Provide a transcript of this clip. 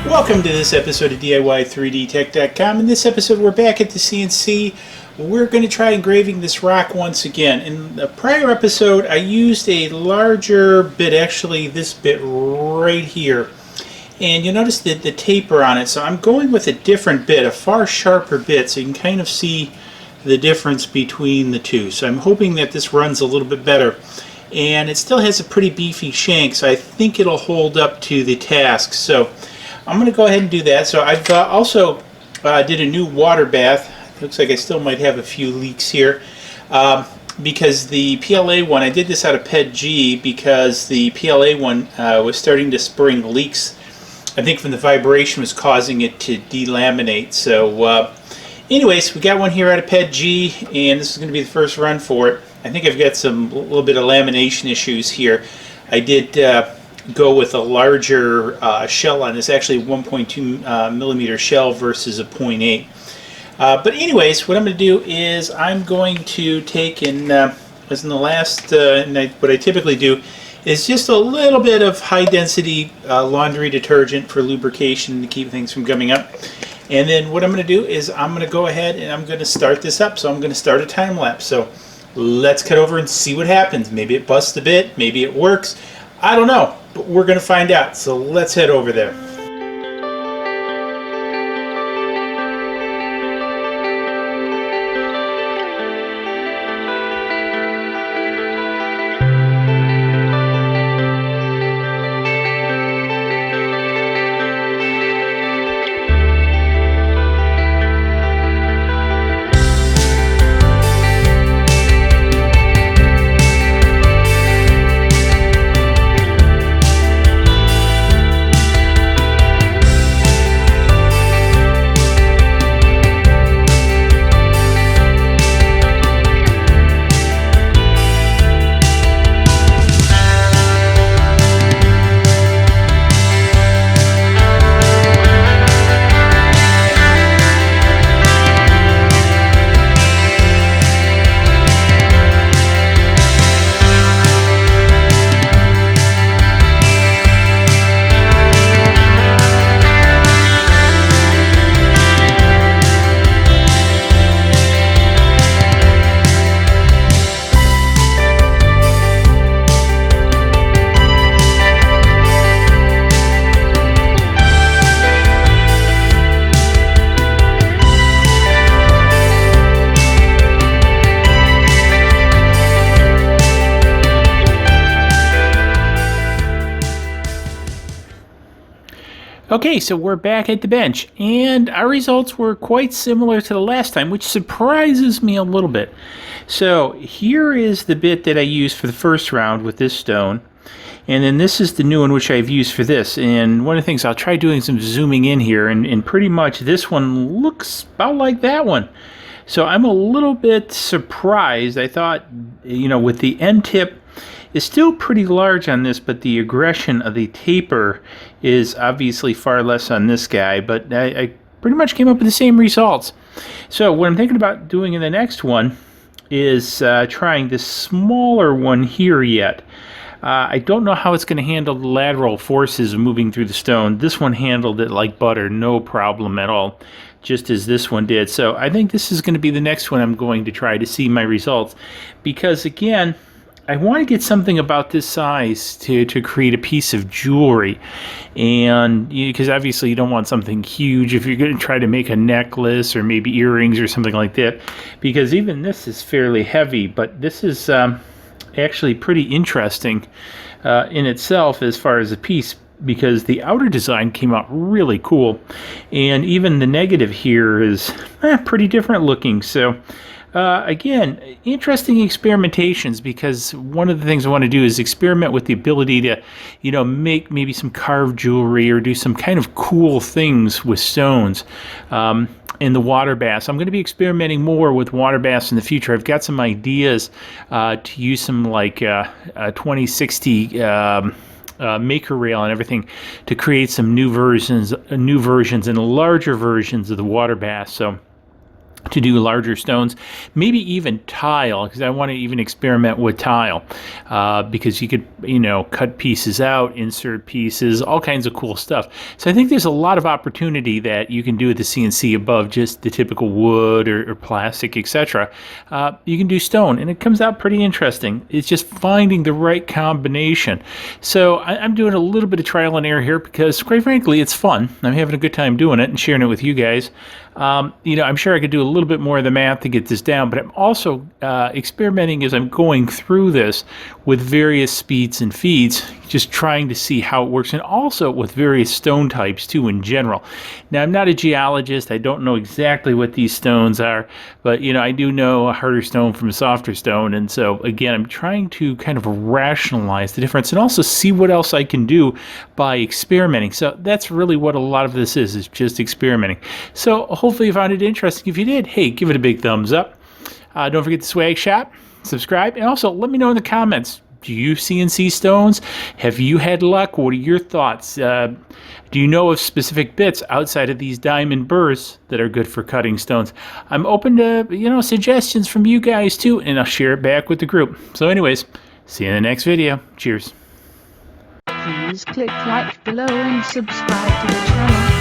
Welcome to this episode of DIY3DTech.com. In this episode, we're back at the CNC. We're going to try engraving this rock once again. In the prior episode, I used a larger bit, actually this bit right here. And you'll notice the taper on it. So I'm going with a different bit, a far sharper bit, so you can kind of see the difference between the two. So I'm hoping that this runs a little bit better. And it still has a pretty beefy shank, so I think it'll hold up to the task. So I'm going to go ahead and do that. So I've also did a new water bath. Looks like I still might have a few leaks here because the PLA one, I did this out of PETG because the PLA one was starting to spring leaks. I think from the vibration was causing it to delaminate. So anyways, we got one here out of PETG, and this is going to be the first run for it. I think I've got a little bit of lamination issues here. I did go with a larger shell on this, actually 1.2 millimeter shell versus a 0.8. But anyways, what I'm going to do is I'm going to take, as in the last, what I typically do is just a little bit of high density laundry detergent for lubrication to keep things from gumming up. And then what I'm going to do is I'm going to go ahead and I'm going to start this up. So I'm going to start a time lapse. So let's cut over and see what happens. Maybe it busts a bit, maybe it works. I don't know, but we're going to find out. So let's head over there. Okay, so we're back at the bench, and our results were quite similar to the last time, which surprises me a little bit. So here is the bit that I used for the first round with this stone, and then this is the new one which I've used for this. And one of the things, I'll try doing some zooming in here, and pretty much this one looks about like that one. So I'm a little bit surprised. I thought, you know, with the end tip, is still pretty large on this, but the aggression of the taper is obviously far less on this guy, but I pretty much came up with the same results. So what I'm thinking about doing in the next one is trying this smaller one here yet. I don't know how it's going to handle the lateral forces of moving through the stone. This one handled it like butter, no problem at all, just as this one did. So I think this is going to be the next one I'm going to try to see my results, because again, I want to get something about this size to create a piece of jewelry, and because obviously you don't want something huge if you're going to try to make a necklace or maybe earrings or something like that, because even this is fairly heavy, but this is actually pretty interesting in itself as far as a piece, because the outer design came out really cool, and even the negative here is pretty different looking. So again, interesting experimentations, because one of the things I want to do is experiment with the ability to, you know, make maybe some carved jewelry or do some kind of cool things with stones in the water baths. I'm going to be experimenting more with water baths in the future. I've got some ideas to use some like 2060 maker rail and everything to create some new versions and larger versions of the water bath. So to do larger stones, maybe even tile, because I want to even experiment with tile, because you could, cut pieces out, insert pieces, all kinds of cool stuff. So I think there's a lot of opportunity that you can do with the CNC above just the typical wood or plastic, etc. You can do stone, and it comes out pretty interesting. It's just finding the right combination. So I'm doing a little bit of trial and error here because, quite frankly, it's fun. I'm having a good time doing it and sharing it with you guys. I'm sure I could do a little bit more of the math to get this down, but I'm also experimenting as I'm going through this with various speeds and feeds, just trying to see how it works, and also with various stone types too in general. Now, I'm not a geologist. I don't know exactly what these stones are, but I do know a harder stone from a softer stone, and so again, I'm trying to kind of rationalize the difference and also see what else I can do by experimenting. So that's really what a lot of this is just experimenting. So hopefully you found it interesting. If you did, hey, give it a big thumbs up. Don't forget the swag shop, subscribe, and also let me know in the comments. Do you CNC stones? Have you had luck? What are your thoughts? Do you know of specific bits outside of these diamond burrs that are good for cutting stones? I'm open to, suggestions from you guys too, and I'll share it back with the group. So anyways, see you in the next video. Cheers. Please click like below and subscribe to the channel.